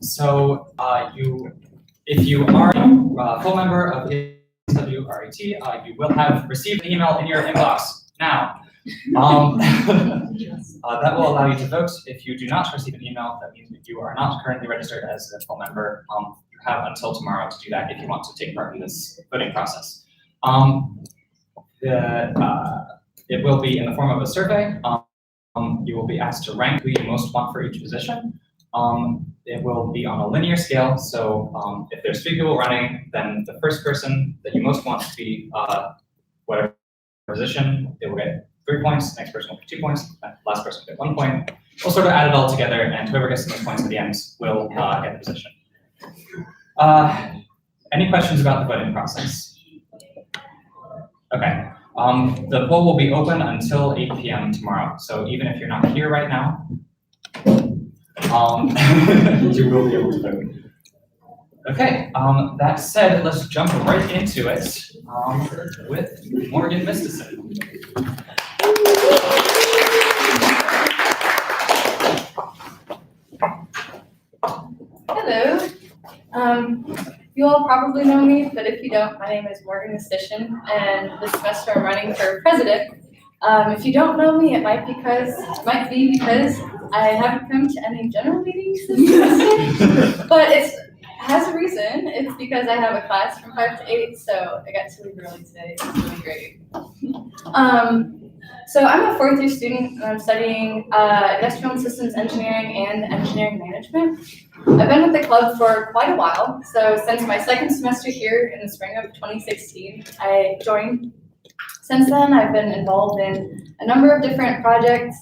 So if you are a full member of SWRET, you will have received an email in your inbox now. That will allow you to vote. If you do not receive an email, that means that you are not currently registered as a full member. You have until tomorrow to do that if you want to take part in this voting process. It will be in the form of a survey. You will be asked to rank who you most want for each position. It will be on a linear scale, so if there's 3 people running, then the first person that you most want to be whatever position, they will get 3 points, next person will get 2 points, last person will get 1 point. We'll sort of add it all together, and whoever gets the most points at the end will get the position. Any questions about the voting process? Okay. The poll will be open until 8 p.m. tomorrow, so even if you're not here right now, you will be able to vote. Okay, that said, let's jump right into it with Morgan Mistison. Hello. You all probably know me, but if you don't, my name is Morgan Mistison, and this semester I'm running for president. If you don't know me, it might be because I haven't come to any general meetings this semester, but it has a reason. It's because I have a class from 5 to 8, so I got to leave early today. It's really great. So I'm a 4th year student, and I'm studying industrial and systems engineering and engineering management. I've been with the club for quite a while, so since my 2nd semester here in the spring of 2016, I joined. Since then, I've been involved in a number of different projects.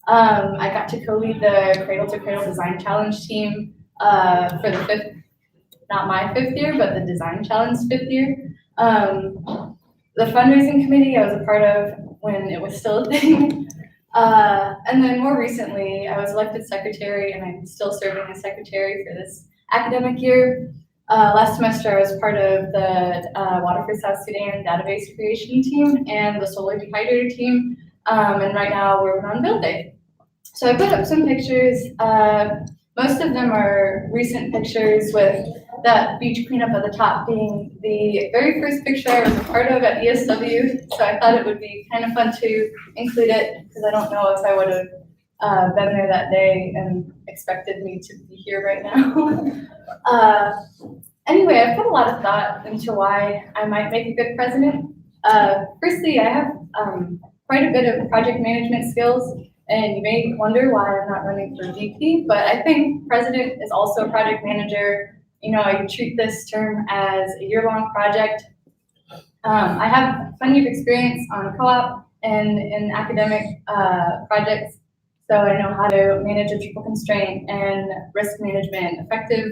I got to co-lead the Cradle to Cradle Design Challenge team for the 5th, not my 5th year, but the Design Challenge 5th year. The fundraising committee I was a part of when it was still a thing. And then more recently, I was elected secretary, and I'm still serving as secretary for this academic year. Last semester, I was part of the Water for South Sudan database creation team and the solar dehydrator team. And right now, we're on Build Day. So I put up some pictures. Most of them are recent pictures, with that beach cleanup at the top being the very first picture I was a part of at ESW. So I thought it would be kind of fun to include it, because I don't know if I would have been there that day and expected me to be here right now. Anyway, I've put a lot of thought into why I might make a good president. Firstly, I have quite a bit of project management skills, and you may wonder why I'm not running for VP, but I think president is also a project manager. You know, I treat this term as a year-long project. I have plenty of experience on co-op and in academic projects, so I know how to manage a triple constraint and risk management, effective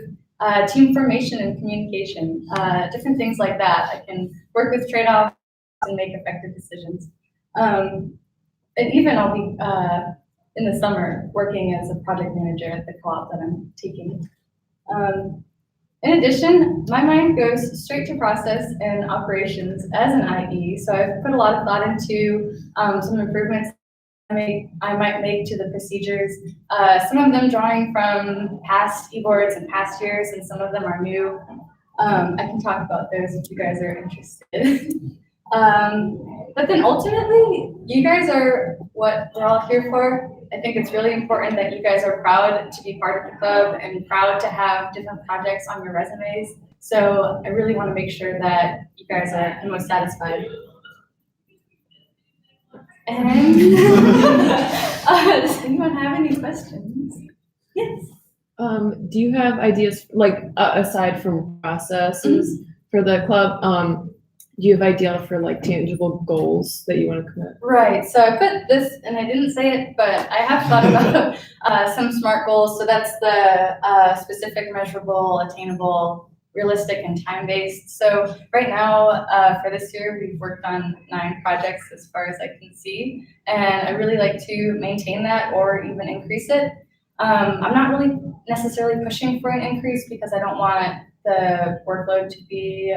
team formation and communication, different things like that. I can work with trade-offs and make effective decisions. And even I'll be in the summer working as a project manager at the co-op that I'm taking. In addition, my mind goes straight to process and operations as an IE, so I've put a lot of thought into some improvements I might make to the procedures. Some of them drawing from past e-boards and past years, and some of them are new. I can talk about those if you guys are interested. But then ultimately, you guys are what we're all here for. I think it's really important that you guys are proud to be part of the club and proud to have different projects on your resumes. So I really want to make sure that you guys are the most satisfied. And does anyone have any questions? Yes. Do you have ideas, like aside from processes for the club, do you have idea for like tangible goals that you want to commit? Right, so I put this, and I didn't say it, but I have thought about some SMART goals. So that's the specific, measurable, attainable, realistic, and time-based. So right now, for this year, we've worked on 9 projects as far as I can see, and I really like to maintain that or even increase it. I'm not really necessarily pushing for an increase because I don't want the workload to be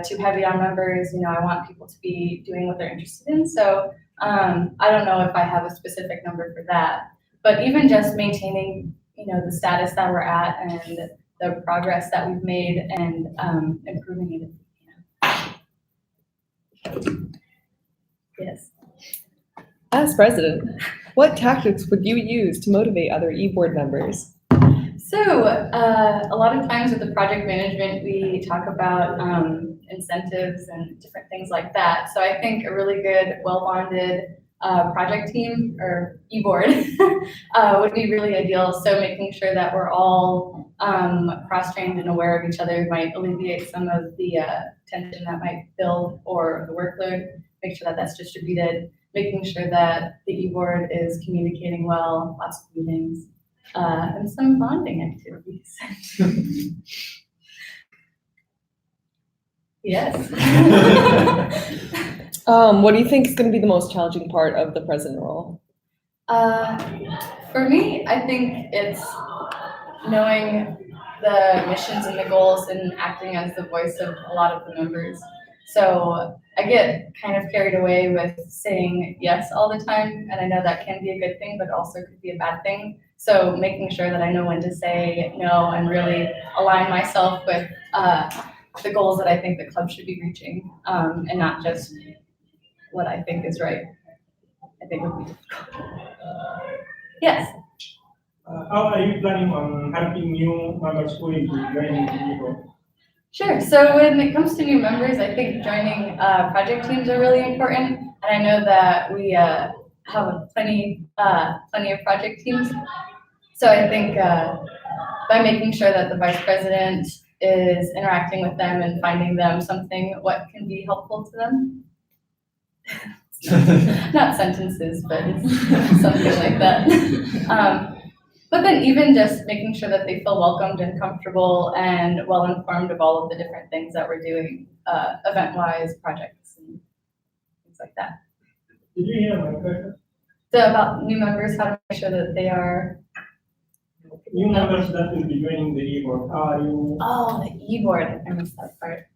too heavy on members. You know, I want people to be doing what they're interested in. So I don't know if I have a specific number for that, but even just maintaining, you know, the status that we're at and the progress that we've made and improving it. Yes. As president, what tactics would you use to motivate other e-board members? So a lot of times with the project management, we talk about incentives and different things like that. So I think a really good, well-bonded project team or e-board would be really ideal. So making sure that we're all cross-trained and aware of each other might alleviate some of the tension that might build or the workload. Make sure that that's distributed. Making sure that the e-board is communicating well, lots of meetings. And some bonding activities. Yes. What do you think is going to be the most challenging part of the president role? For me, I think it's knowing the missions and the goals and acting as the voice of a lot of the members. So I get kind of carried away with saying yes all the time, and I know that can be a good thing, but also could be a bad thing. So making sure that I know when to say no and really align myself with the goals that I think the club should be reaching, and not just what I think is right. I think would be difficult. Yes. How are you planning on helping new members who will be joining the e-board? Sure. So when it comes to new members, I think joining project teams are really important, and I know that we have plenty of project teams. So I think by making sure that the vice president is interacting with them and finding them something what can be helpful to them. Not sentences, but something like that. But then even just making sure that they feel welcomed and comfortable and well informed of all of the different things that we're doing, event-wise, projects and things like that. Did you hear my question? So about new members, how to make sure that they are. New members that will be joining the e-board, how are you? Oh, the e-board, I missed that part.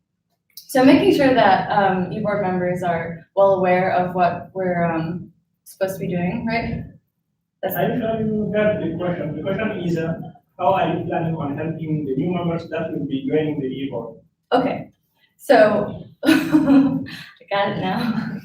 So making sure that e-board members are well aware of what we're supposed to be doing, right? That's Are you sure you heard the question? The question is, how are you planning on helping the new members that will be joining the e-board? Okay, so I got it now.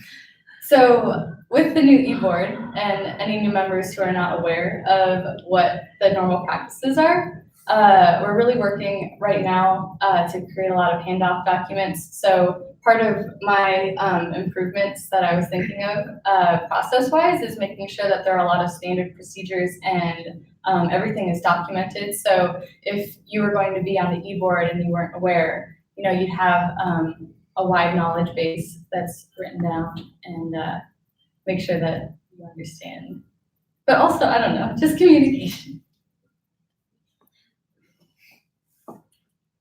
So with the new e-board and any new members who are not aware of what the normal practices are, we're really working right now to create a lot of handoff documents. So part of my improvements that I was thinking of process-wise is making sure that there are a lot of standard procedures and everything is documented. So if you were going to be on the e-board and you weren't aware, you'd have a wide knowledge base that's written down and make sure that you understand. But also, I don't know, just communication.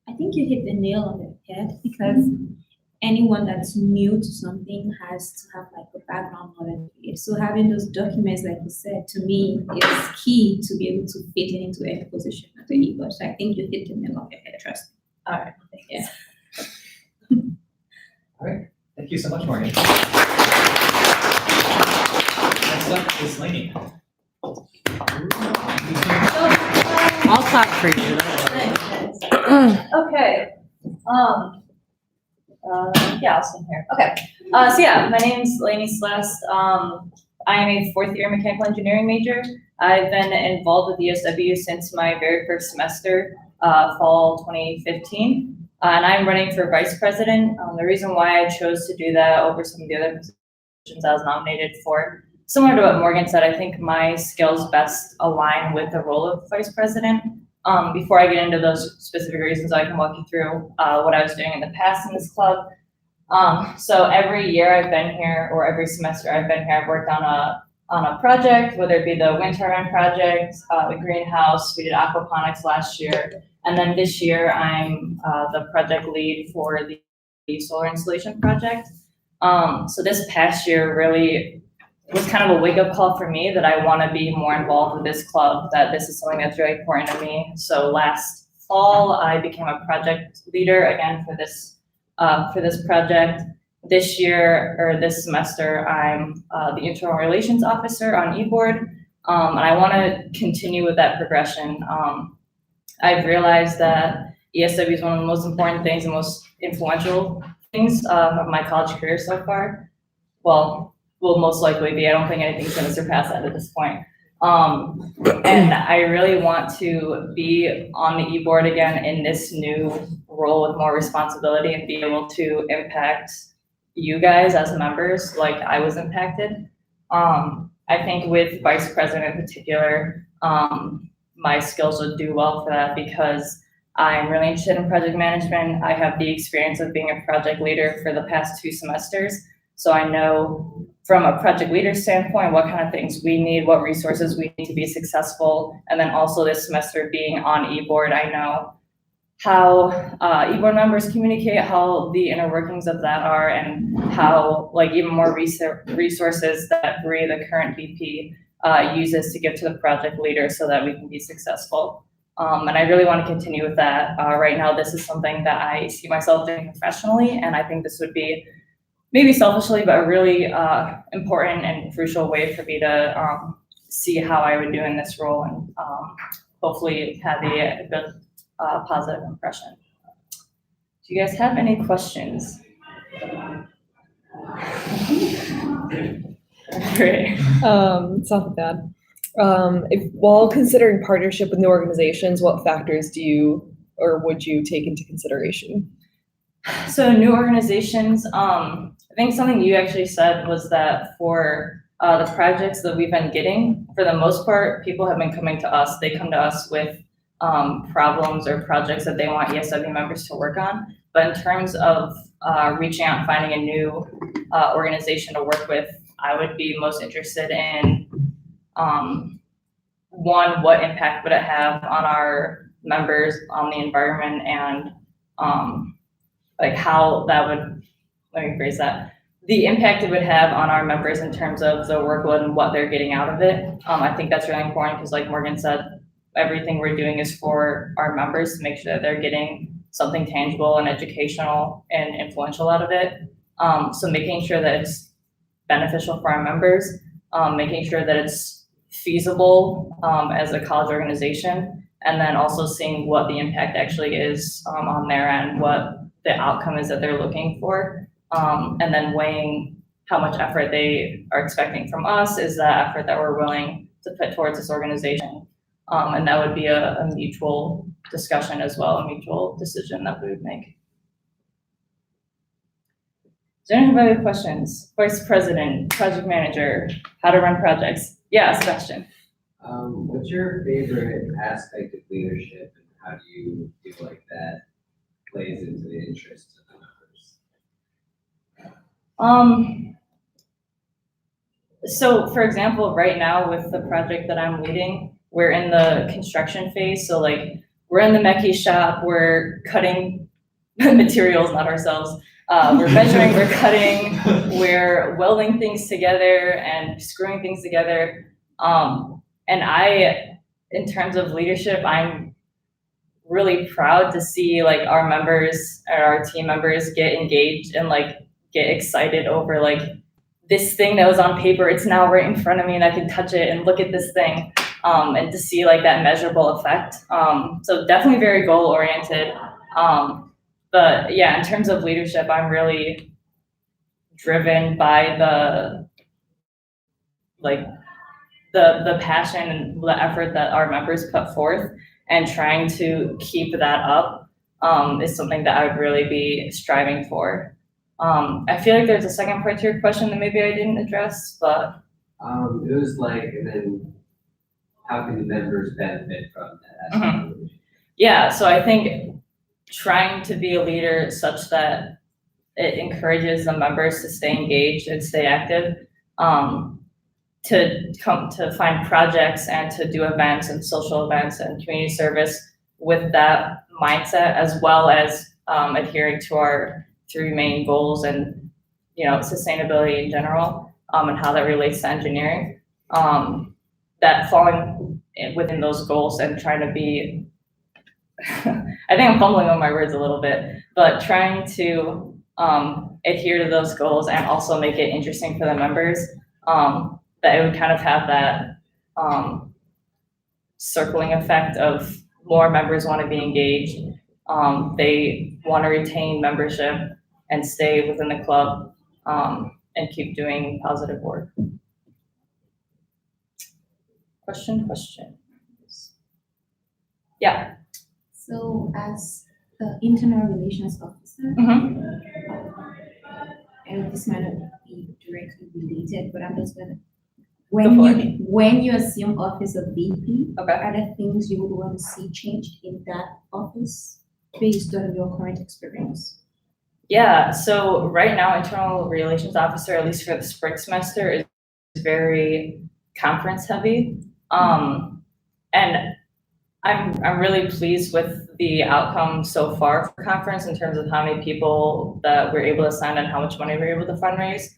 I think you hit the nail on the head because anyone that's new to something has to have like a background knowledge. So having those documents, like you said, to me is key to be able to fit it into any position at the e-board. So I think you hit the nail on the head, trust me. All right, thank you. All right, thank you so much, Morgan. Next up is Lainey. I'll clap for you. Okay. Yeah, I'll stand here. Okay. So yeah, my name's Lainey Celeste. I am a fourth year mechanical engineering major. I've been involved with ESW since my very first semester, fall 2015. And I'm running for vice president. The reason why I chose to do that over some of the other positions I was nominated for, similar to what Morgan said, I think my skills best align with the role of vice president. Before I get into those specific reasons, I can walk you through what I was doing in the past in this club. So every year I've been here, or every semester I've been here, I've worked on a project, whether it be the wind turbine project, the greenhouse. We did aquaponics last year. And then this year I'm the project lead for the solar installation project. So this past year really was kind of a wake-up call for me that I want to be more involved with this club, that this is something that's really important to me. So last fall, I became a project leader again for this project. This year, or this semester, I'm the internal relations officer on eBoard, and I want to continue with that progression. I've realized that ESW is one of the most important things and most influential things of my college career so far. Well, will most likely be. I don't think anything's going to surpass that at this point. And I really want to be on the e-board again in this new role with more responsibility and be able to impact you guys as members like I was impacted. I think with vice president in particular, my skills would do well for that because I'm really interested in project management. I have the experience of being a project leader for the past 2 semesters. So I know from a project leader standpoint, what kind of things we need, what resources we need to be successful. And then also this semester being on eBoard, I know how eBoard members communicate, how the inner workings of that are, and how like even more resources that Bree, the current VP, uses to give to the project leader so that we can be successful. And I really want to continue with that. Right now, this is something that I see myself doing professionally, and I think this would be maybe selfishly, but a really important and crucial way for me to see how I would do in this role and hopefully have a good positive impression. Do you guys have any questions? Great. It's not bad. While considering partnership with new organizations, what factors do you or would you take into consideration? So new organizations, I think something you actually said was that for the projects that we've been getting, for the most part, people have been coming to us. They come to us with problems or projects that they want ESW members to work on. But in terms of reaching out and finding a new organization to work with, I would be most interested in one, what impact would it have on our members, on the environment, and like how that would, let me phrase that, the impact it would have on our members in terms of the workload and what they're getting out of it. I think that's really important because like Morgan said, everything we're doing is for our members to make sure that they're getting something tangible and educational and influential out of it. So making sure that it's beneficial for our members, making sure that it's feasible as a college organization, and then also seeing what the impact actually is on their end, what the outcome is that they're looking for, and then weighing how much effort they are expecting from us is that effort that we're willing to put towards this organization. And that would be a mutual discussion as well, a mutual decision that we would make. Does anyone have other questions? Vice President, project manager, how to run projects? Yeah, Sebastian. What's your favorite aspect of leadership and how do you feel like that plays into the interests of the members? So for example, right now with the project that I'm leading, we're in the construction phase. So like we're in the Mechie shop, we're cutting materials, not ourselves. We're measuring, we're cutting, we're welding things together and screwing things together. And I, in terms of leadership, I'm really proud to see like our members or our team members get engaged and like get excited over like this thing that was on paper, it's now right in front of me and I can touch it and look at this thing. And to see like that measurable effect. So definitely very goal oriented. But yeah, in terms of leadership, I'm really driven by the passion and the effort that our members put forth, and trying to keep that up is something that I would really be striving for. I feel like there's a second part to your question that maybe I didn't address, but. It was like, and then how can the members benefit from that? Mm-hmm. Yeah, so I think trying to be a leader such that it encourages the members to stay engaged and stay active, to come to find projects and to do events and social events and community service with that mindset, as well as adhering to our 3 main goals and, you know, sustainability in general, and how that relates to engineering. That falling within those goals and trying to be, I think I'm fumbling on my words a little bit, but trying to adhere to those goals and also make it interesting for the members, that it would kind of have that circling effect of more members want to be engaged. They want to retain membership and stay within the club, and keep doing positive work. Question? Yeah. So as the internal relations officer, and this might not be directly related, but I'm just gonna, when you assume office of VP, Okay. are there things you would want to see changed in that office based on your current experience? Yeah, so right now, internal relations officer, at least for the spring semester, is very conference heavy. And I'm really pleased with the outcome so far for conference in terms of how many people that we're able to sign and how much money we're able to fundraise.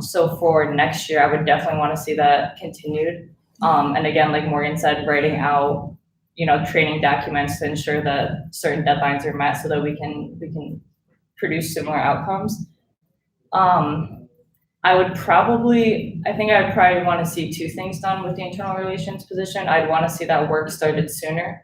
So for next year, I would definitely want to see that continued. And again, like Morgan said, writing out, training documents to ensure that certain deadlines are met so that we can produce similar outcomes. I would probably want to see two things done with the internal relations position. I'd want to see that work started sooner,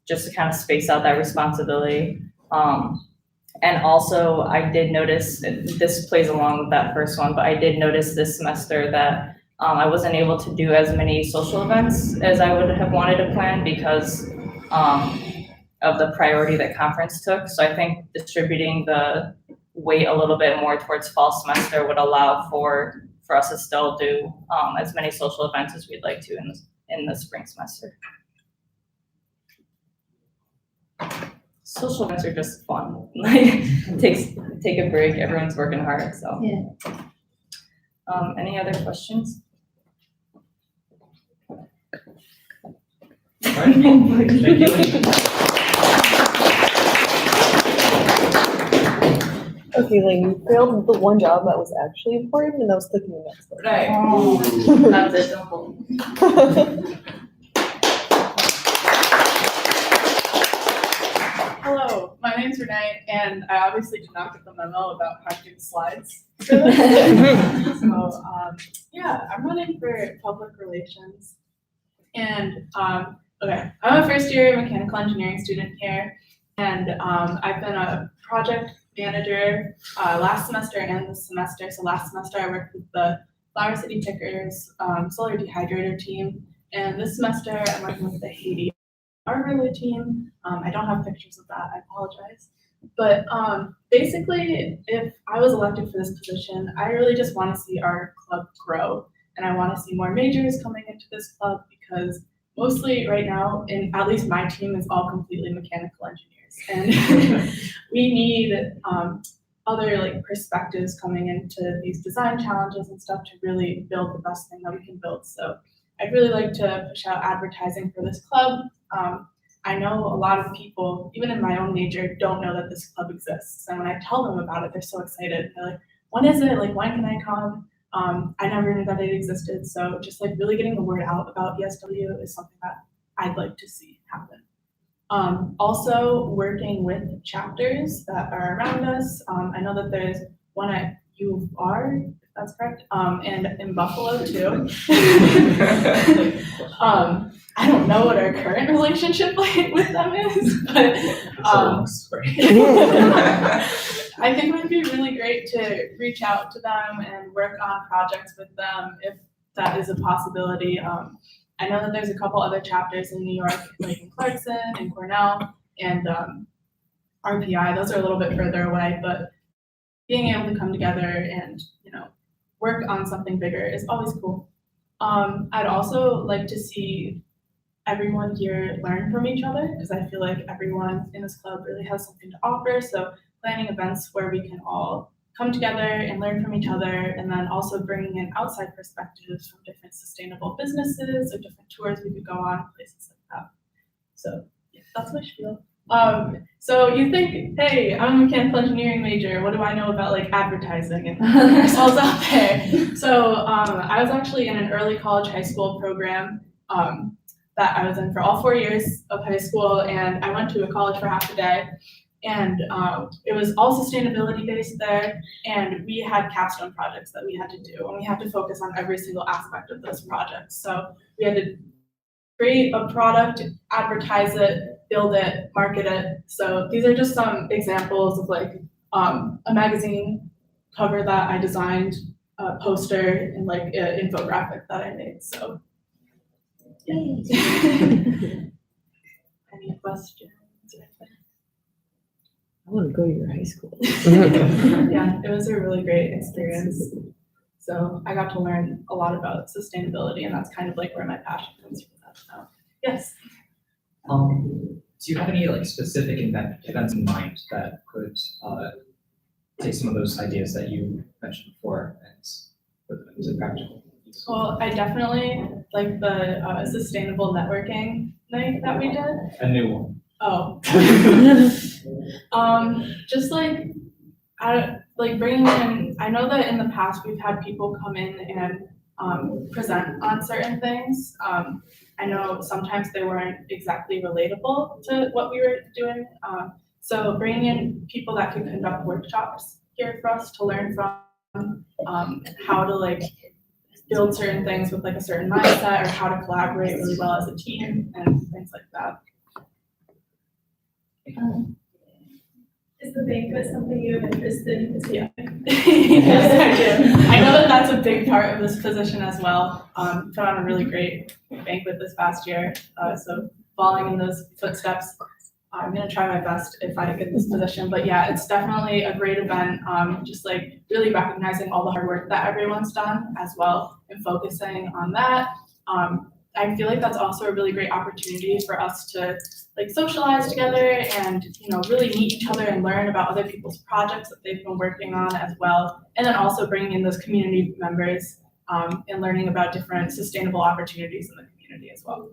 just to kind of space out that responsibility. And also I did notice, this plays along with that first one, but I did notice this semester that I wasn't able to do as many social events as I would have wanted to plan because of the priority that conference took. So I think distributing the weight a little bit more towards fall semester would allow for us to still do as many social events as we'd like to in the spring semester. Social events are just fun. Like take a break. Everyone's working hard. So Yeah. Any other questions? Right. Thank you. Okay, Lane, you failed the one job that was actually important, and that was clicking the next button. Right. That's it. Simple. Hello, my name's Renee, and I obviously did not get the memo about how to do the slides for this. So, yeah, I'm running for public relations. And, okay, I'm a first year mechanical engineering student here, and I've been a project manager last semester and this semester. So last semester I worked with the Flower City Pickers solar dehydrator team, and this semester I'm working with the Haiti Arbor team. I don't have pictures of that, I apologize. But basically, if I was elected for this position, I really just want to see our club grow. And I want to see more majors coming into this club because mostly right now, and at least my team is all completely mechanical engineers. And we need other like perspectives coming into these design challenges and stuff to really build the best thing that we can build. So I'd really like to push out advertising for this club. I know a lot of people, even in my own major, don't know that this club exists. And when I tell them about it, they're so excited. They're like, when is it? Like, when can I come? I never knew that it existed. So just like really getting the word out about ESW is something that I'd like to see happen. Also working with chapters that are around us. I know that there's one at U of R, if that's correct, and in Buffalo too. I don't know what our current relationship with them is, but I think it would be really great to reach out to them and work on projects with them if that is a possibility. I know that there's a couple other chapters in New York, like in Clarkson and Cornell and RPI. Those are a little bit further away, but being able to come together and, work on something bigger is always cool. I'd also like to see everyone here learn from each other because I feel like everyone in this club really has something to offer. So planning events where we can all come together and learn from each other, and then also bringing in outside perspectives from different sustainable businesses or different tours we could go on, places like that. So yeah, that's my spiel. So you think, hey, I'm a mechanical engineering major. What do I know about like advertising and ourselves out there? So I was actually in an early college high school program that I was in for all 4 years of high school, and I went to a college for half a day. And it was all sustainability based there, and we had capstone projects that we had to do, and we had to focus on every single aspect of those projects. So we had to create a product, advertise it, build it, market it. So these are just some examples of like a magazine cover that I designed, a poster, and like an infographic that I made. So yeah. Any questions? I want to go to your high school. Yeah, it was a really great experience. So I got to learn a lot about sustainability, and that's kind of like where my passion comes from. So, yes. Do you have any like specific events in mind that could take some of those ideas that you mentioned before and put them into practical use? Well, I definitely like the sustainable networking night that we did. A new one. Oh. Just like, bringing in, I know that in the past we've had people come in and present on certain things. I know sometimes they weren't exactly relatable to what we were doing. So bringing in people that could conduct workshops here for us to learn from how to like build certain things with like a certain mindset, or how to collaborate really well as a team and things like that. Is the banquet something you have interest in? Yeah. Yes, I do. I know that that's a big part of this position as well. Put on a really great banquet this past year. So following in those footsteps, I'm gonna try my best if I get this position. But yeah, it's definitely a great event. Just like really recognizing all the hard work that everyone's done as well, and focusing on that. I feel like that's also a really great opportunity for us to like socialize together and, you know, really meet each other and learn about other people's projects that they've been working on as well. And then also bringing in those community members and learning about different sustainable opportunities in the community as well.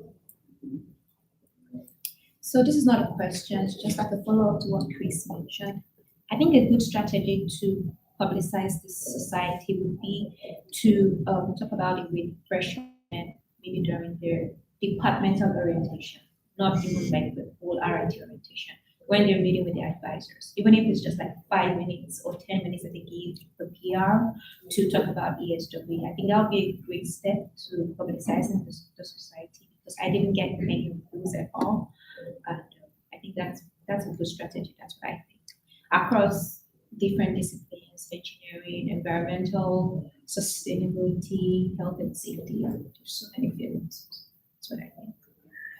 So this is not a question, it's just like a follow-up to what Chris mentioned. I think a good strategy to publicize this society would be to talk about it with freshmen, maybe during their departmental orientation, not even like the whole RIT orientation, when they're meeting with the advisors, even if it's just like 5 minutes or 10 minutes that they give the PR to talk about ESW. I think that would be a great step to publicizing the society, because I didn't get many of those at all. And I think that's a good strategy. That's what I think. Across different disciplines, engineering, environmental, sustainability, health and safety, there's so many fields. That's what I think.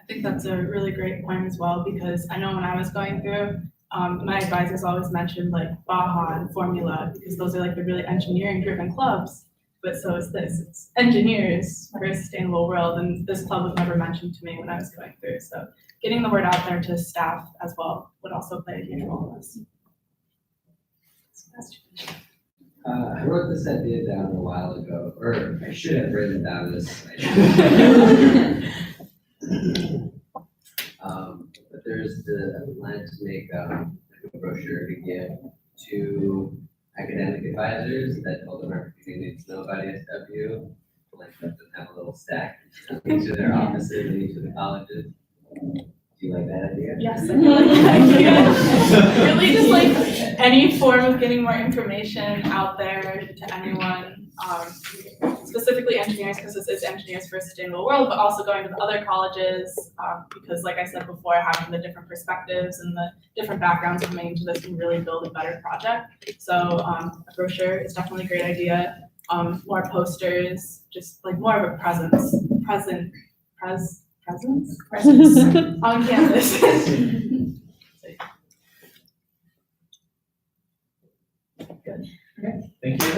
I think that's a really great point as well, because I know when I was going through, my advisors always mentioned like Baja and Formula, because those are like the really engineering driven clubs. But so is this, it's engineers for a sustainable world, and this club was never mentioned to me when I was going through. So getting the word out there to staff as well would also play a huge role in this. I wrote this idea down a while ago, or I should have written down this idea. But there's the plan to make a brochure to give to academic advisors that all the marketing needs to know about ESW. Like let them have a little stack in each of their offices in each of the colleges. Do you like that idea? Yes, I really like that idea. Really just like any form of getting more information out there to anyone, specifically engineers, because this is Engineers for a Sustainable World, but also going to the other colleges, because like I said before, having the different perspectives and the different backgrounds coming into this can really build a better project. So a brochure is definitely a great idea. More posters, just like more of a presence on campus. Good. Okay. Thank you.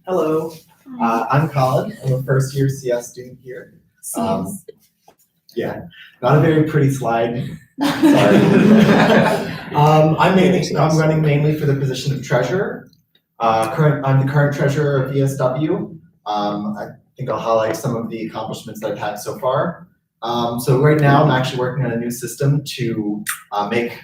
Hello, I'm Colin. I'm a first year CS student here. Yeah, not a very pretty slide. Sorry. I'm running mainly for the position of treasurer. I'm the current treasurer of ESW. I think I'll highlight some of the accomplishments that I've had so far. So right now I'm actually working on a new system to make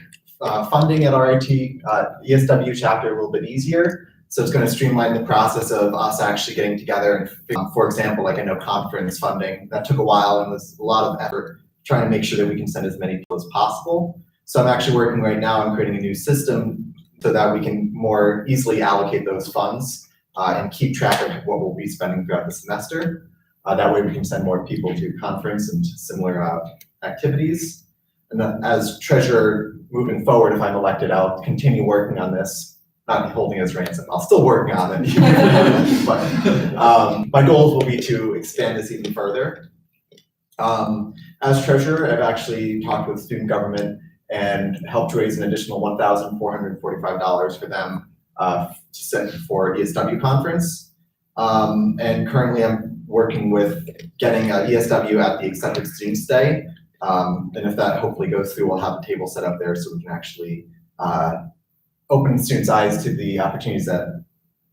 funding at RIT ESW chapter a little bit easier. So it's going to streamline the process of us actually getting together and, for example, like I know conference funding, that took a while and was a lot of effort trying to make sure that we can send as many people as possible. So I'm actually working right now on creating a new system so that we can more easily allocate those funds and keep track of what we'll be spending throughout the semester. That way we can send more people to conference and similar activities. And then as treasurer moving forward, if I'm elected, I'll continue working on this, not holding as ransom, I'll still work on it. But my goals will be to expand this even further. As treasurer, I've actually talked with student government and helped raise an additional $1,445 for them to send for ESW conference. And currently I'm working with getting ESW at the Accepted Students Day. And if that hopefully goes through, we'll have a table set up there so we can actually open students' eyes to the opportunities that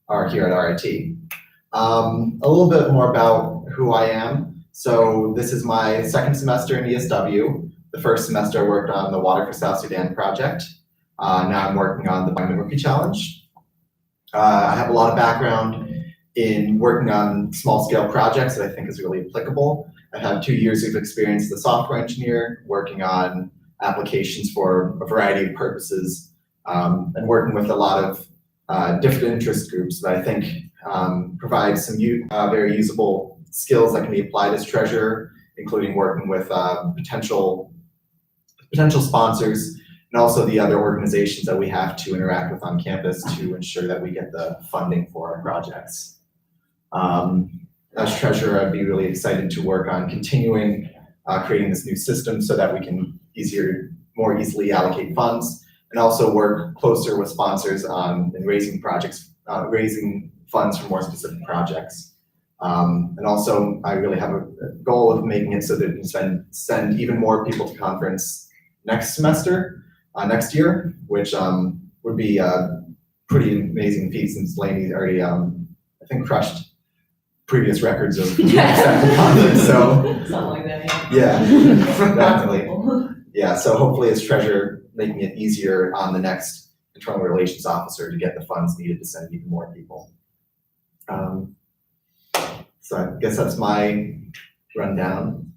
are here at RIT. A little bit more about who I am. So this is my second semester in ESW. The first semester I worked on the Water for South Sudan project. Now I'm working on the Binding Rookie Challenge. I have a lot of background in working on small scale projects that I think is really applicable. I have 2 years of experience as a software engineer, working on applications for a variety of purposes, and working with a lot of different interest groups that I think provide some very usable skills that can be applied as treasurer, including working with potential sponsors and also the other organizations that we have to interact with on campus to ensure that we get the funding for our projects. As treasurer, I'd be really excited to work on continuing creating this new system so that we can more easily allocate funds, and also work closer with sponsors on raising funds for more specific projects. And also, I really have a goal of making it so that we can send even more people to conference next next year, which would be a pretty amazing feat since Lainey already, I think, crushed previous records of accepted conference. So Something like that. yeah, definitely. Yeah, so hopefully as treasurer, making it easier on the next internal relations officer to get the funds needed to send even more people. So I guess that's my rundown.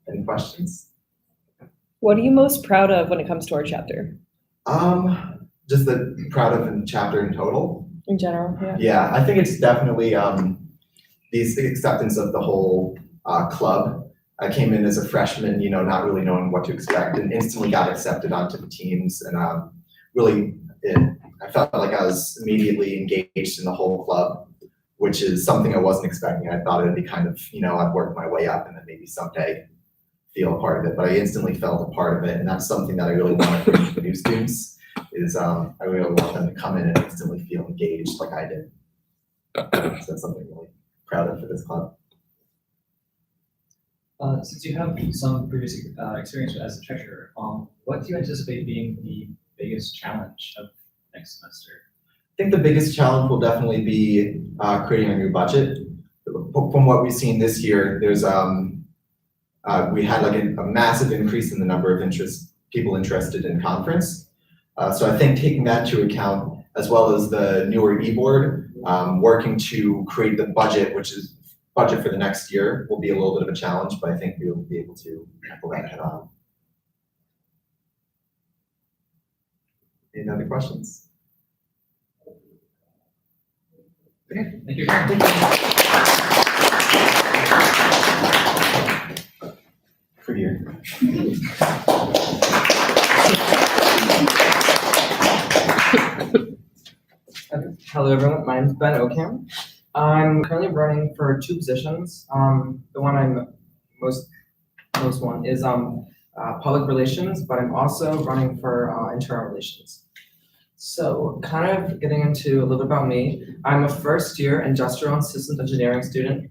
Any questions? What are you most proud of when it comes to our chapter? Just proud of the chapter in total. In general, yeah. Yeah, I think it's definitely the acceptance of the whole club. I came in as a freshman, not really knowing what to expect, and instantly got accepted onto the teams, and I felt like I was immediately engaged in the whole club, which is something I wasn't expecting. I thought it'd be kind of, I'd work my way up and then maybe someday feel a part of it, but I instantly felt a part of it, and that's something that I really want to bring to the new students. I really want them to come in and instantly feel engaged like I did. So that's something I'm really proud of for this club. Since you have some previous experience as a treasurer, what do you anticipate being the biggest challenge of next semester? I think the biggest challenge will definitely be creating a new budget. From what we've seen this year, there's we had like a massive increase in the number of people interested in conference. So I think taking that into account, as well as the newer e-board, working to create the budget, which is budget for the next year, will be a little bit of a challenge, but I think we'll be able to tackle that head on. Any other questions? Okay, thank you. Prettier. Hello everyone, my name is Ben Okham. I'm currently running for 2 positions. The one I'm most one is public relations, but I'm also running for internal relations. So kind of getting into a little bit about me, I'm a first year industrial and systems engineering student.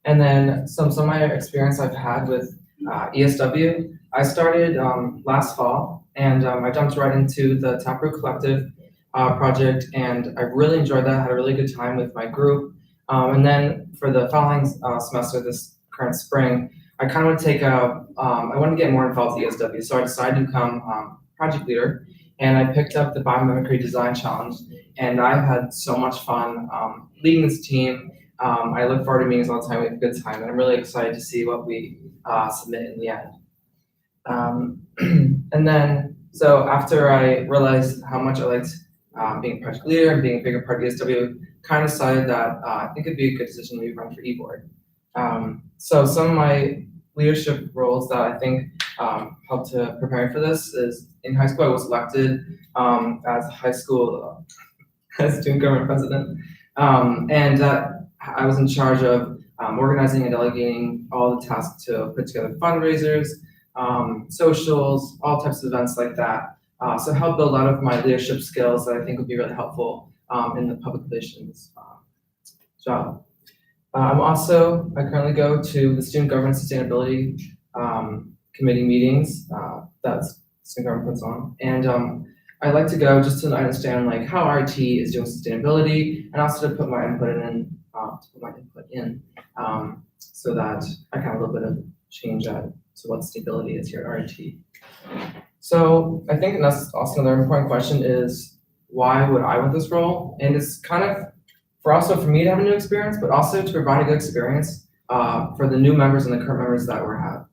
And then some of my experience I've had with ESW, I started last fall, and I jumped right into the Taproot Collective project, and I really enjoyed that. I had a really good time with my group. And then for the following semester, this current spring, I kind of want to take I wanted to get more involved with ESW, so I decided to become project leader, and I picked up the Biomimicry Design Challenge, and I've had so much fun leading this team. I look forward to meetings all the time. We have a good time, and I'm really excited to see what we submit in the end. And then, so after I realized how much I liked being a project leader and being a bigger part of ESW, kind of decided that I think it'd be a good decision to maybe run for e-board. So some of my leadership roles that I think helped to prepare for this is in high school I was elected as a high school as student government president, and that I was in charge of organizing and delegating all the tasks to put together fundraisers, socials, all types of events like that. So help build a lot of my leadership skills that I think would be really helpful in the public relations job. I currently go to the Student Government Sustainability Committee meetings that Student Government puts on. And I like to go just to understand like how RIT is doing sustainability and also to put my input in, so that I can have a little bit of change to what sustainability is here at RIT. So I think that's also another important question is why would I want this role? And it's kind of for me to have a new experience, but also to provide a good experience for the new members and the current members that we have.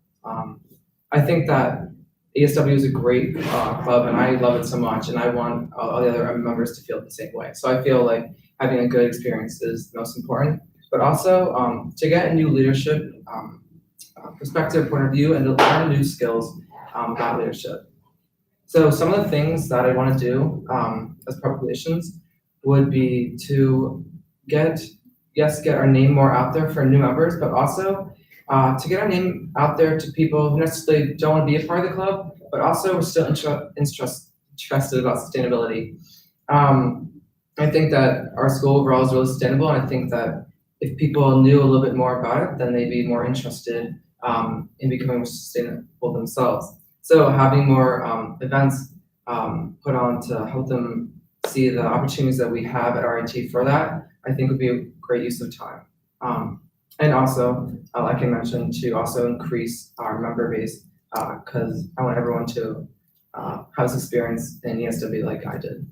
I think that ESW is a great club and I love it so much and I want all the other members to feel the same way. So I feel like having a good experience is the most important, but also to get a new leadership perspective, point of view, and to learn new skills about leadership. So some of the things that I want to do as public relations would be to get our name more out there for new members, but also to get our name out there to people who necessarily don't want to be a part of the club, but also are still interested about sustainability. I think that our school overall is really sustainable, and I think that if people knew a little bit more about it, then they'd be more interested in becoming more sustainable themselves. So having more events put on to help them see the opportunities that we have at RIT for that, I think would be a great use of time. And also, like I mentioned, to also increase our member base because I want everyone to have this experience in ESW like I did.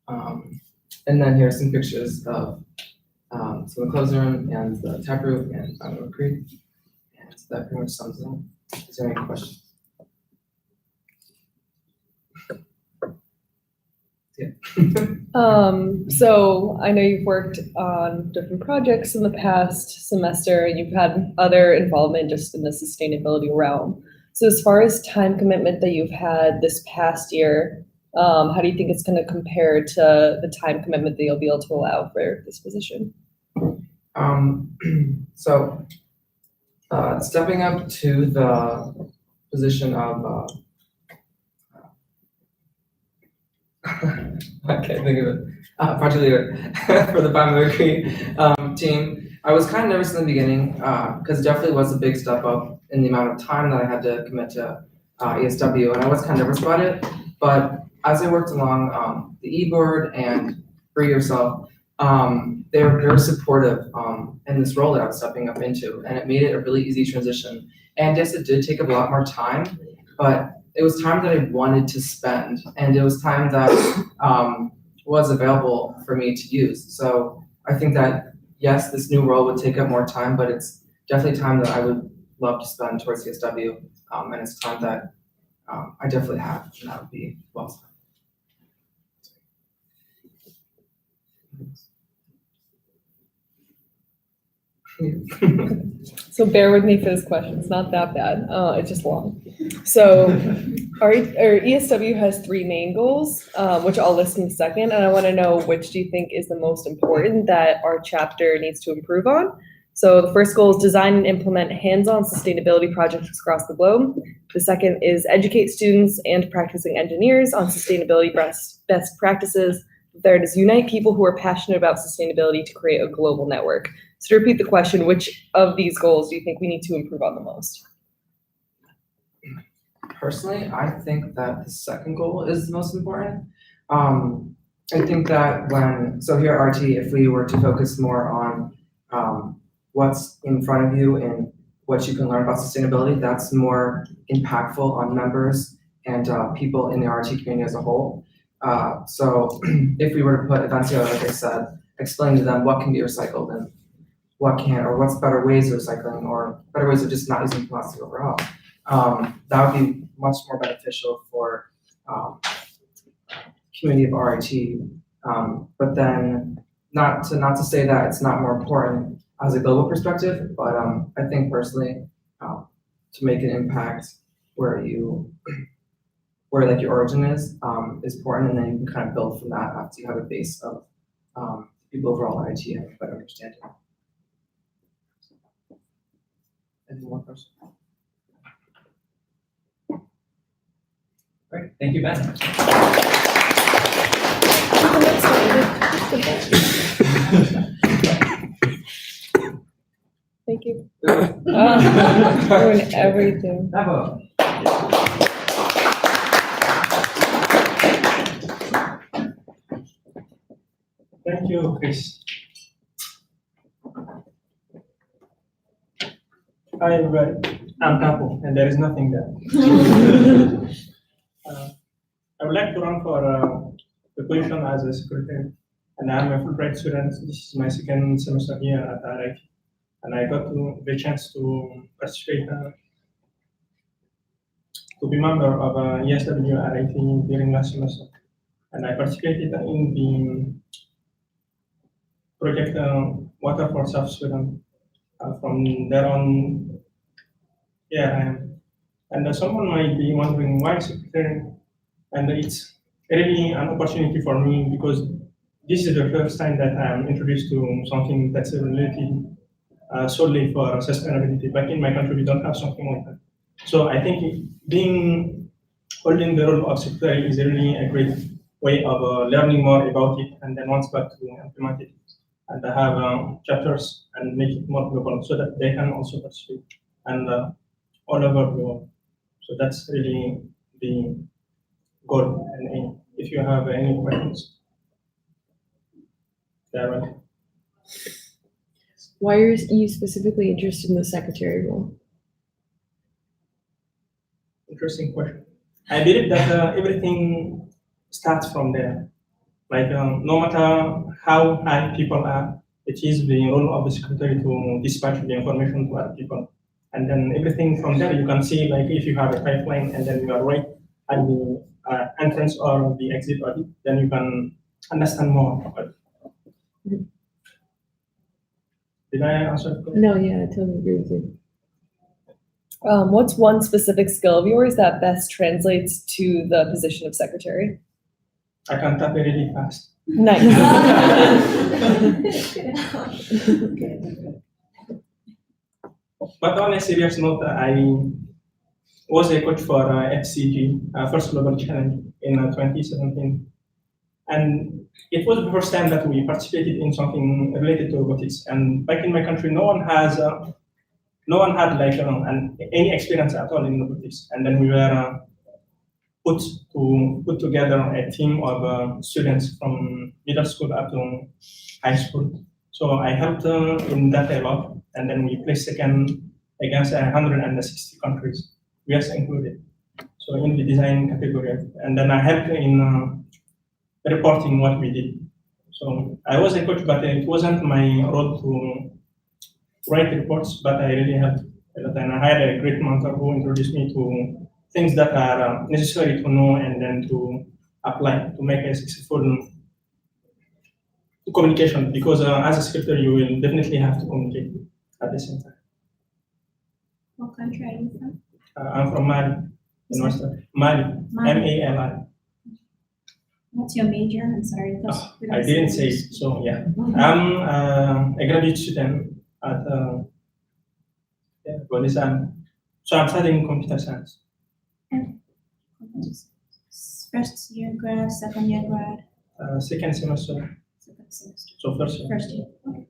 And then here's some pictures of some of the clothes room and the tap room and Fountain Creek. And that pretty much sums it up. Is there any questions? So I know you've worked on different projects in the past semester, and you've had other involvement just in the sustainability realm. So as far as time commitment that you've had this past year, how do you think it's going to compare to the time commitment that you'll be able to allow for this position? So stepping up to the position of I can't think of it. Project leader for the Fountain Creek team. I was kind of nervous in the beginning because it definitely was a big step up in the amount of time that I had to commit to ESW, and I was kind of nervous about it. But as I worked along the e-board and Free Yourself, they were very supportive in this role that I was stepping up into, and it made it a really easy transition. And yes, it did take a lot more time, but it was time that I wanted to spend, and it was time that was available for me to use. So I think that, yes, this new role would take up more time, but it's definitely time that I would love to spend towards CSW, and it's time that I definitely have, and that would be well spent. So bear with me for this question. It's not that bad. It's just long. So our ESW has 3 main goals, which I'll list in a second. And I want to know which do you think is the most important that our chapter needs to improve on. So the first goal is design and implement hands-on sustainability projects across the globe. The second is educate students and practicing engineers on sustainability best practices. The third is unite people who are passionate about sustainability to create a global network. So to repeat the question, which of these goals do you think we need to improve on the most? Personally, I think that the second goal is the most important. I think that so here at RT, if we were to focus more on what's in front of you and what you can learn about sustainability, that's more impactful on members and people in the RT community as a whole. So if we were to put events together, like I said, explain to them what can be recycled and what's better ways of recycling or better ways of just not using plastic overall. That would be much more beneficial for community of RIT. But then not to say that it's not more important as a global perspective, but I think personally, to make an impact where like your origin is important, and then you can kind of build from that after you have a base of people overall RIT have a better understanding. Any more questions? Great, thank you, Ben. Thank you. Ruin everything. Bravo. Thank you, Chris. Hi, everybody. I'm Capo, and there is nothing there. I would like to run for the position as a secretary, and I'm a Fulbright student. This is my second semester here at RIT, and I got the chance to participate, to be member of ESW RIT during last semester, and I participated in the project Water for South Sudan. From there on, yeah, I am. And someone might be wondering why secretary, and it's really an opportunity for me because this is the first time that I'm introduced to something that's related solely for sustainability. Back in my country, we don't have something like that. So I think holding the role of secretary is really a great way of learning more about it, and then once back to implement it. And have chapters and make it more global so that they can also participate and all over the world. So that's really the goal and aim. If you have any questions, Darren. Why are you specifically interested in the secretary role? Interesting question. I believe that everything starts from there. Like no matter how high people are, it is the role of the secretary to dispatch the information to other people. And then everything from there, you can see like if you have a pipeline and then you are right at the entrance or the exit audit, then you can understand more about it. Did I answer the question? No, yeah, I totally agree with you. What's one specific skill of yours that best translates to the position of secretary? I can type really fast. Nice. But on a serious note, I was a coach for FCG, First Global Challenge, in 2017. And it was the first time that we participated in something related to robotics. And back in my country, no one had like any experience at all in robotics. And then we were put together a team of students from middle school up to high school. So I helped in that a lot, and then we placed second against 160 countries, US included. So in the design category, and then I helped in reporting what we did. So I was a coach, but it wasn't my role to write reports, but I really helped a lot, and I had a great mentor who introduced me to things that are necessary to know and then to apply to make a successful communication, because as a secretary, you will definitely have to communicate at the same time. What country are you from? I'm from Mali, in West Africa. Mali, M-A-L-I. What's your major? I'm sorry. I didn't say it, so yeah. I'm a graduate student at Bolissan. So I'm studying computer science. First year grad, second year grad? Second semester. Second semester. So first year. First year. Okay.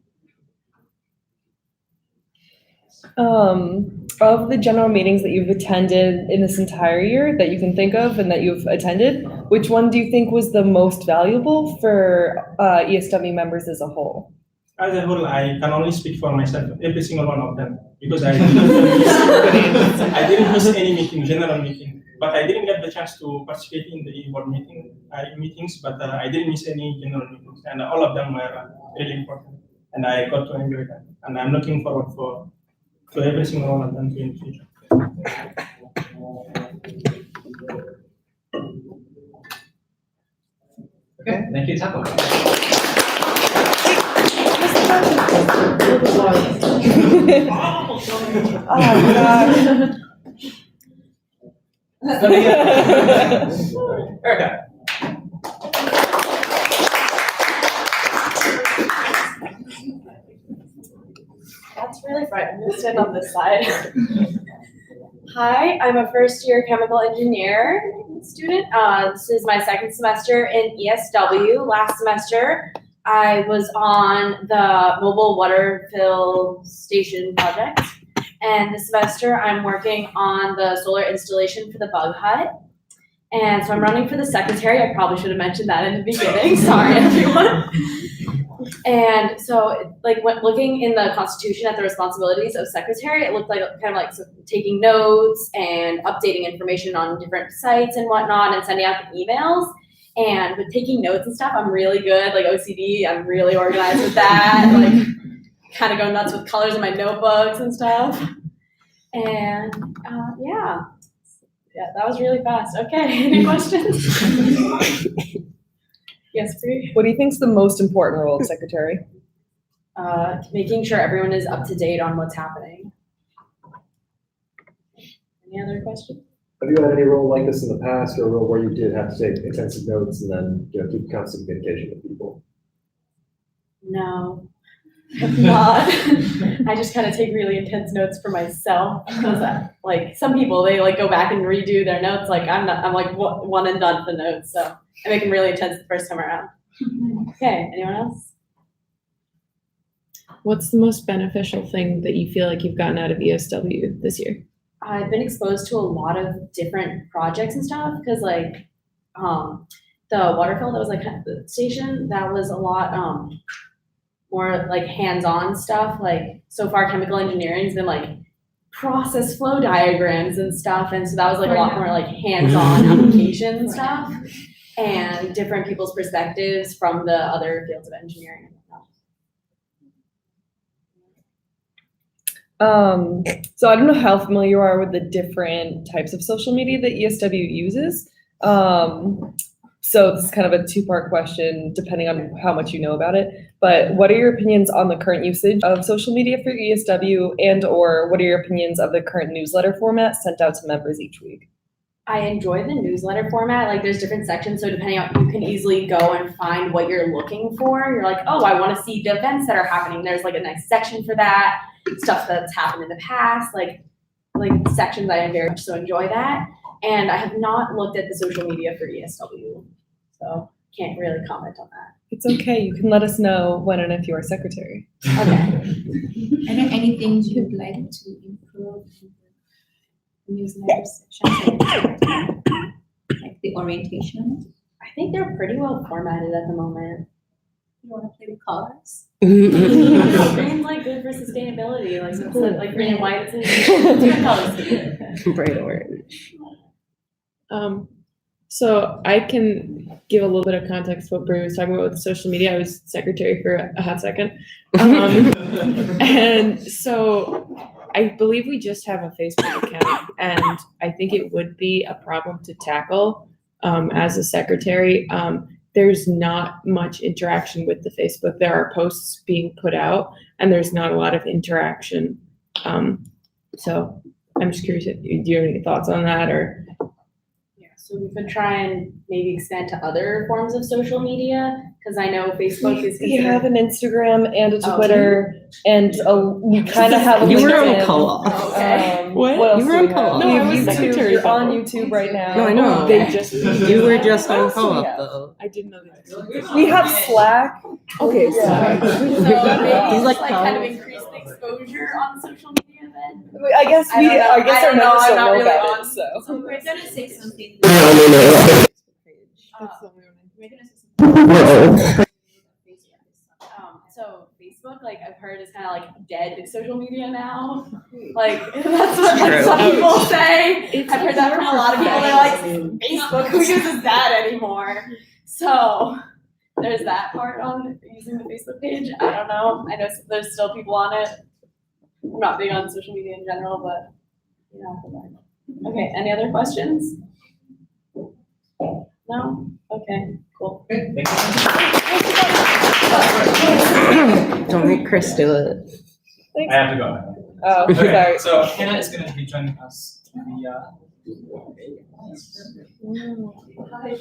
Of the general meetings that you've attended in this entire year that you can think of and that you've attended, which one do you think was the most valuable for ESW members as a whole? As a whole, I can only speak for myself, every single one of them, because I didn't miss any meeting, general meeting, but I didn't get the chance to participate in the board meetings, but I didn't miss any general meetings, and all of them were really important. and I got to enjoy that. And I'm looking forward to every single one of them in the future. Okay, thank you, Temple. Oh, God. Erica. That's really fun. I'm gonna stand on this side. Hi, I'm a first year chemical engineer student. This is my second semester in ESW. Last semester, I was on the mobile water fill station project. And this semester, I'm working on the solar installation for the bug hut. And so I'm running for the secretary. I probably should have mentioned that in the beginning. Sorry, everyone. And so, like, when looking in the Constitution at the responsibilities of secretary, it looked like kind of like taking notes and updating information on different sites and whatnot, and sending out the emails. And with taking notes and stuff, I'm really good. Like OCD, I'm really organized with that. Like, kind of go nuts with colors in my notebooks and stuff. And yeah, that was really fast. Okay, any questions? Yes, Bree? What do you think is the most important role of secretary? Making sure everyone is up to date on what's happening. Any other questions? Have you had any role like this in the past, or a role where you did have to take extensive notes and then, keep constant communication with people? No, not. I just kind of take really intense notes for myself because, like, some people they like go back and redo their notes. Like I'm like one and done for the notes, so I make them really intense the first time around. Okay, anyone else? What's the most beneficial thing that you feel like you've gotten out of ESW this year? I've been exposed to a lot of different projects and stuff because, like, the water fill that was like at the station, that was a lot more like hands-on stuff. Like, so far chemical engineering has been like process flow diagrams and stuff, and so that was like a lot more like hands-on application stuff and different people's perspectives from the other fields of engineering. So I don't know how familiar you are with the different types of social media that ESW uses. So this is kind of a two-part question, depending on how much you know about it. But what are your opinions on the current usage of social media for ESW, and or what are your opinions of the current newsletter format sent out to members each week? I enjoy the newsletter format. Like, there's different sections, so depending on, you can easily go and find what you're looking for. You're like, oh, I want to see the events that are happening. There's like a nice section for that, stuff that's happened in the past, like sections I very much so enjoy that. And I have not looked at the social media for ESW, so can't really comment on that. It's okay. You can let us know when and if you are secretary. Okay. Are there any things you'd like to improve in the newsletter section? Like the orientation? I think they're pretty well formatted at the moment. You want to play with colors? Green's like good for sustainability. Like, it's like green and white. It's different colors. Bright orange. So I can give a little bit of context to what Brie was talking about with social media. I was secretary for a hot second. And so I believe we just have a Facebook account, and I think it would be a problem to tackle as a secretary. There's not much interaction with the Facebook. There are posts being put out, and there's not a lot of interaction. So I'm just curious, do you have any thoughts on that, or? So we could try and maybe expand to other forms of social media, because I know Facebook is We have considered. an Instagram and a Oh, Twitter, and we kind of have a You were on LinkedIn. co-op. Okay. What? Else You were do on we have? co-op. No, We I have was YouTube. secretary You're on though. YouTube right now. No, I know. They just. You were just What on else do we co-op have? though. I didn't know that. We have Slack. Okay, Yeah. So maybe He's just like, kind of increase the exposure on social media then? I guess I don't know. I guess I our don't know. members I'm don't not know really about on. it, so. So we're gonna say something. So Facebook, like, I've heard, is kind of like dead social media now. Like, that's what like some True. people say. It's I've heard that from a lot of people. They're like, Facebook, who uses that anymore? So there's that part on using the Facebook page. I don't know. I know there's still people on it. I'm not big on social media in general, but you know. Okay, any other questions? No? Okay, cool. Okay, thank you. Don't make Chris do it. I have to go now. Oh, Okay, sorry. so Hannah is going to be joining us to the. Behind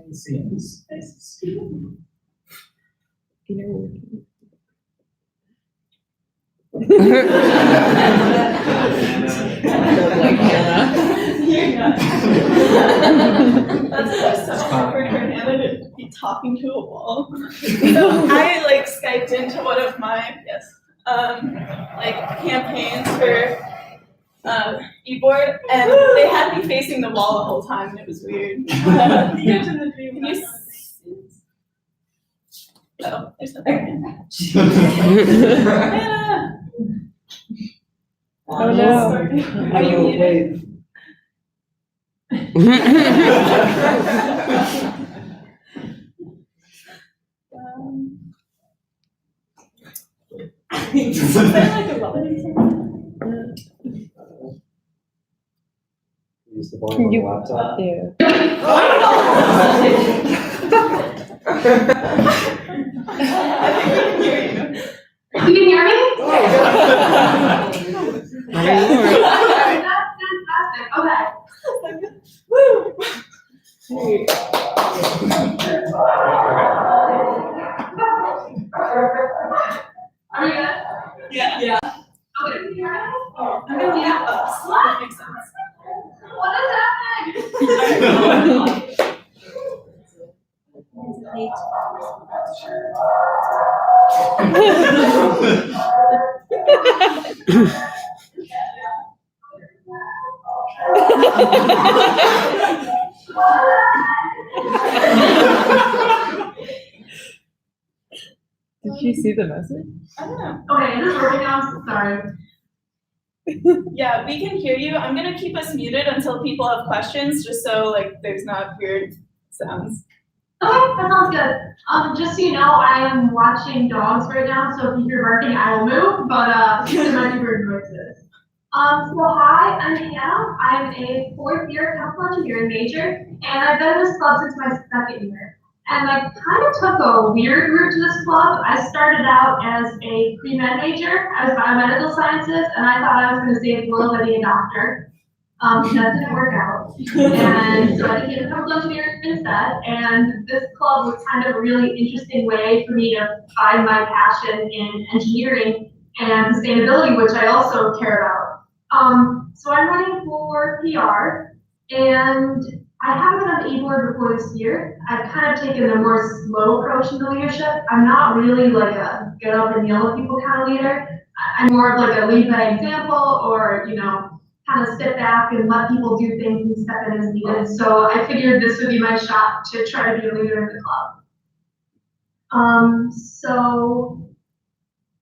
the scenes. Like Hannah. That's the first time I've ever heard Hannah to be talking to a wall. So I like Skyped into one of my like campaigns for eBoard, and they had me facing the wall the whole time, and it was weird. Can you oh, there's nothing. Hannah! Oh no. Are you muted? Is there like a relative somewhere? Use the volume on the laptop. You can hear me? That's fantastic. Okay. Woo! Are you good? Yeah. Yeah. Okay. Can you hear me? I'm gonna need a slide. Makes sense. What is happening? Did you see the message? I don't know. Okay, is this working now? Sorry. Yeah, we can hear you. I'm gonna keep us muted until people have questions, just so like there's not weird sounds. Okay, that sounds good. Just so you know, I am watching dogs right now, so if you hear barking, I will move, but there might be weird noises. So hi, I'm Hannah. I'm a fourth year chemical engineering major, and I've been in this club since my second year. And I kind of took a weird route to this club. I started out as a pre-med major. I was biomedical sciences, and I thought I was going to save the world by being a doctor. That didn't work out. And so I became a chemical engineer instead. And this club was kind of a really interesting way for me to find my passion in engineering and sustainability, which I also care about. So I'm running for PR, and I haven't been on the e-board before this year. I've kind of taken a more slow approach to the leadership. I'm not really like a get up and yell at people kind of leader. I'm more of like a lead by example, or, you know, kind of sit back and let people do things and step in as needed. So I figured this would be my shot to try to be a leader in the club. So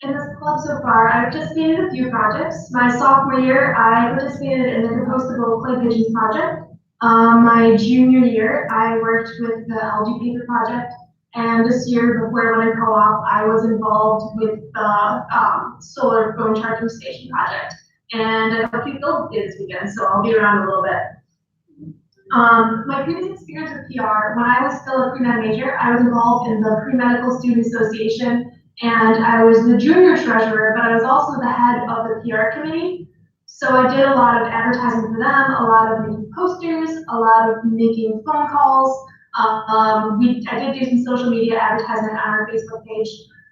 in this club so far, I've participated in a few projects. My sophomore year, I participated in the compostable clay pigeons project. My junior year, I worked with the algae paper project. And this year, before I went in co-op, I was involved with the solar phone charging station project. And I hope you build it this weekend, so I'll be around a little bit. My previous experience with PR, when I was still a pre-med major, I was involved in the Pre-Medical Student Association, and I was the junior treasurer, but I was also the head of the PR committee. So I did a lot of advertising for them, a lot of making posters, a lot of making phone calls. I did do some social media advertisement on our Facebook page.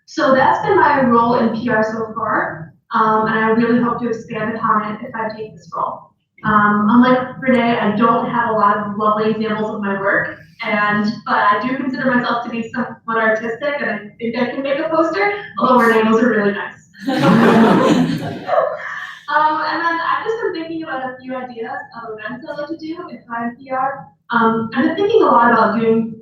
So that's been my role in PR so far. And I really hope to expand upon it if I take this role. Unlike Renee, I don't have a lot of lovely examples of my work, but I do consider myself to be somewhat artistic, and I think I can make a poster, although Renee's are really nice. And then I've just been thinking about a few ideas of events I'd like to do if I'm PR. I've been thinking a lot about doing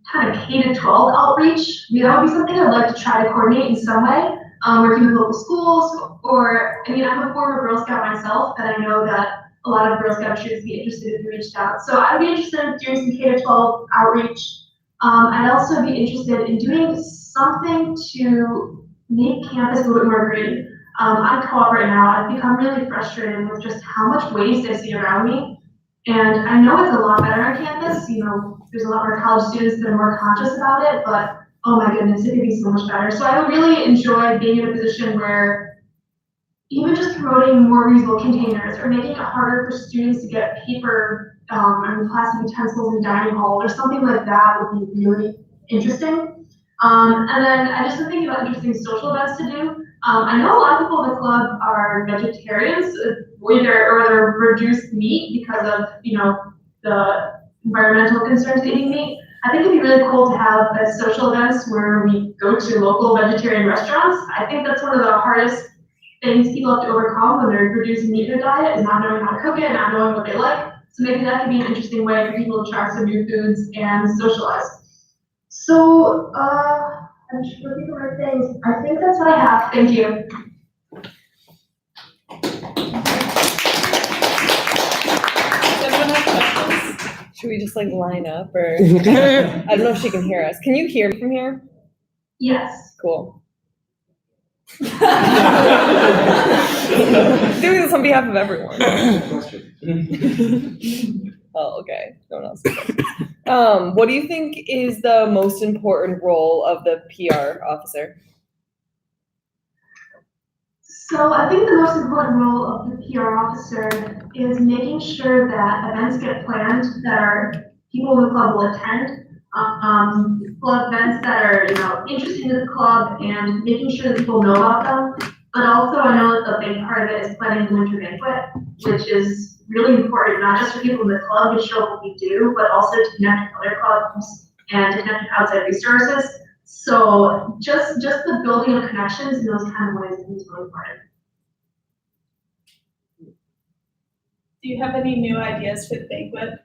kind of K-12 outreach. That would be something I'd like to try to coordinate in some way. working with local schools, or, I mean, I'm a former Girl Scout myself, and I know that a lot of Girl Scout students would be interested if you reached out. So I'd be interested in doing some K-12 outreach. I'd also be interested in doing something to make campus a little bit more green. I'm co-op right now. I've become really frustrated with just how much waste I see around me. And I know it's a lot better on campus. You know, there's a lot more college students that are more conscious about it, but oh my goodness, it could be so much better. So I would really enjoy being in a position where even just promoting more reusable containers or making it harder for students to get paper and plastic utensils in dining hall or something like that would be really interesting. And then I just been thinking about interesting social events to do. I know a lot of people in the club are vegetarians, or they're reduced meat because of, you know, the environmental concerns of eating meat. I think it'd be really cool to have social events where we go to local vegetarian restaurants. I think that's one of the hardest things people have to overcome when they're reducing meat in their diet, is not knowing how to cook it, not knowing what they like. So maybe that could be an interesting way for people to try some new foods and socialize. So, I'm just looking for more things. I think that's what I have. Thank you. Should we just like line up or? I don't know if she can hear us. Can you hear me from here? Yes. Cool. Doing this on behalf of everyone. Oh, okay. No one else. What do you think is the most important role of the PR officer? So I think the most important role of the PR officer is making sure that events get planned that are people in the club will attend. Club events that are, you know, interesting to the club and making sure that people know about them. But also I know that the big part of it is planning the winter banquet, which is really important, not just for people in the club to show what we do, but also to connect with other clubs and to connect with outside resources. So just the building of connections in those kind of ways is really important. Do you have any new ideas for the banquet?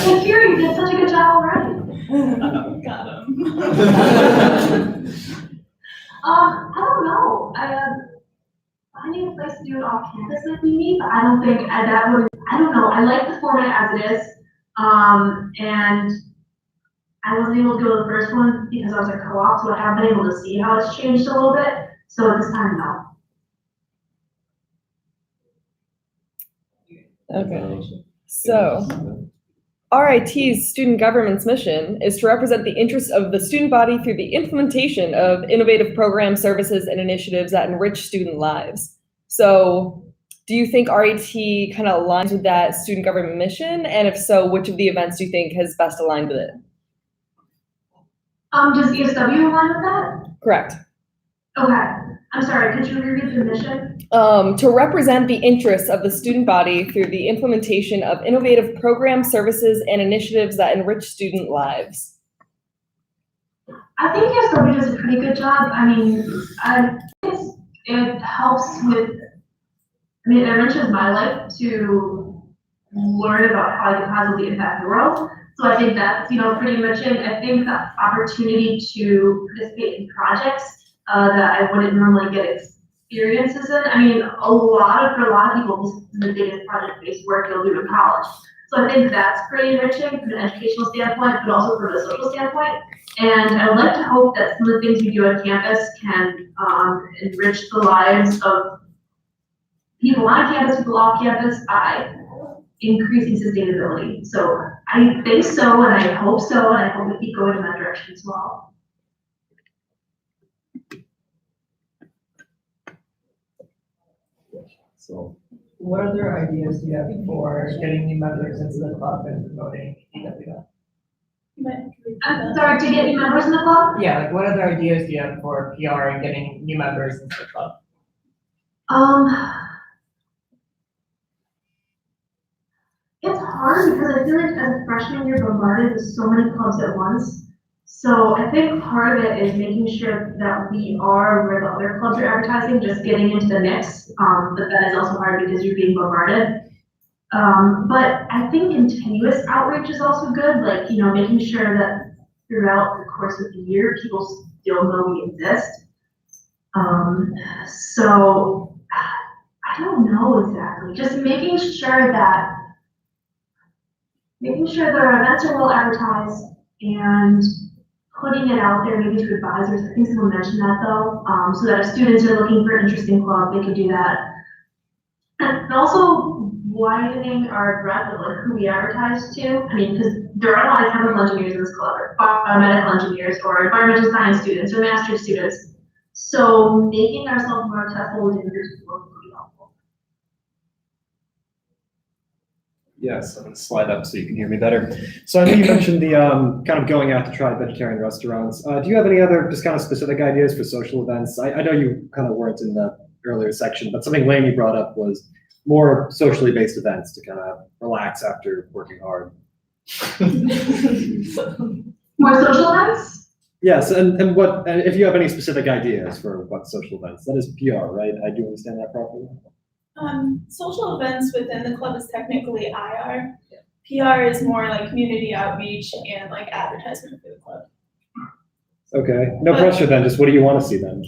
Well, here you did such a good job already. Oh, got him. I don't know. Finding a place to do it off campus might be neat, but I don't think that would. I don't know. I like the format as it is, and I wasn't able to go to the first one because I was a co-op, so I have been able to see how it's changed a little bit. So this time, no. Okay. So, RIT's student government's mission is to represent the interests of the student body through the implementation of innovative programs, services, and initiatives that enrich student lives. So, do you think RIT kind of aligns with that student government mission? And if so, which of the events do you think has best aligned with it? Does ESW align with that? Correct. Okay. I'm sorry, could you reread the mission? To represent the interests of the student body through the implementation of innovative programs, services, and initiatives that enrich student lives. I think ESW does a pretty good job. I mean, it helps with, I mean, it enriches my life to learn about how I can positively impact the world. So I think that's, you know, pretty enriching. I think the opportunity to participate in projects that I wouldn't normally get experiences in. I mean, for a lot of people, this is the biggest project-based work they'll do in college. So I think that's pretty enriching from an educational standpoint, but also from a social standpoint. And I would like to hope that some of the things we do on campus can enrich the lives of people on campus, people off campus by increasing sustainability. So I think so, and I hope so, and I hope we keep going in that direction as well. So, what other ideas do you have for getting new members into the club and promoting EWF? I'm sorry, to get new members in the club? Yeah, like what other ideas do you have for PR and getting new members into the club? It's hard because I feel like as a freshman you're bombarded with so many clubs at once. So I think part of it is making sure that we are where the other clubs are advertising, just getting into the mix. But that is also hard because you're being bombarded. But I think continuous outreach is also good, like, making sure that throughout the course of the year, people still know we exist. So I don't know exactly, just making sure the events are well advertised and putting it out there maybe to advisors. I think someone mentioned that though, so that if students are looking for interesting club, they could do that. And also widening our breadth of like who we advertise to. I mean, because there are a lot of chemical engineers in this club, or biomedical engineers, or environmental science students, or master's students. So making ourselves more accessible with individuals would be helpful. Yes, I'm gonna slide up so you can hear me better. So I know you mentioned the kind of going out to try vegetarian restaurants. Do you have any other just kind of specific ideas for social events? I know you kind of weren't in the earlier section, but something Lainey brought up was more socially based events to kind of relax after working hard. More social events? Yes, and if you have any specific ideas for what social events? That is PR, right? I do understand that properly. Social events within the club is technically IR. PR is more like community outreach and like advertisement for the club. Okay, no pressure then, just what do you want to see then?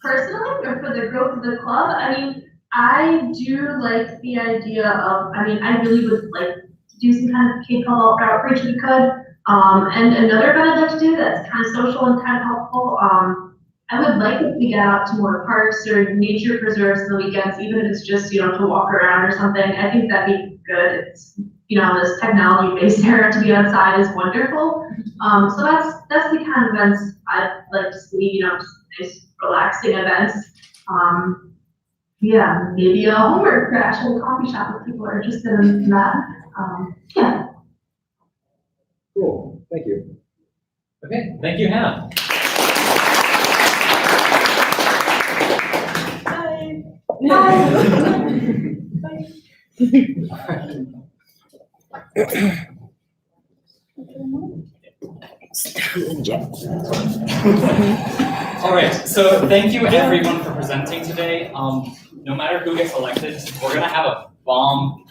Personally, or for the growth of the club, I mean, I do like the idea of, I really would like to do some kind of K-12 outreach if we could. And another event I'd like to do that's kind of social and kind of helpful, I would like if we get out to more parks or nature preserves on the weekends, even if it's just, to walk around or something. I think that'd be good. It's, this technology-based era to be outside is wonderful. So that's the kind of events I'd like to see, just nice, relaxing events. Yeah, maybe a homework crash at a coffee shop if people are interested in that. Yeah. Cool, thank you. Okay, thank you, Hannah. All right, so thank you everyone for presenting today. No matter who gets elected, we're gonna have a bomb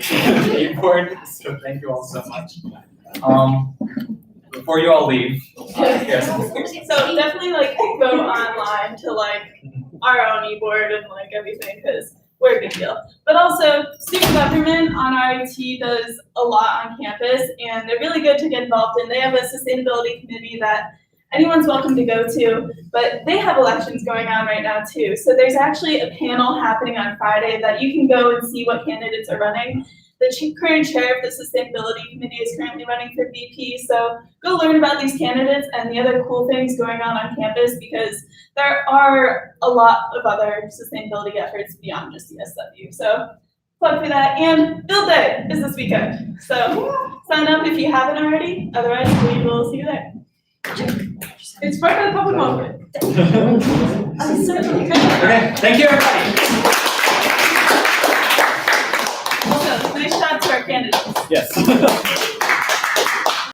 keyboard, so thank you all so much. Before you all leave, here's So definitely go online to our own e-board and everything, because we're a big deal. But also, student government on RIT does a lot on campus, and they're really good to get involved in. They have a sustainability committee that anyone's welcome to go to, but they have elections going on right now too. So there's actually a panel happening on Friday that you can go and see what candidates are running. The current chair of the sustainability committee is currently running for VP, so go learn about these candidates and the other cool things going on campus, because there are a lot of other sustainability efforts beyond just ESW. So plug for that. And Build Day is this weekend, so sign up if you haven't already. Otherwise, we will see you there. It's part of the public moment. Okay, thank you everybody. Also, nice shots to our candidates. Yes.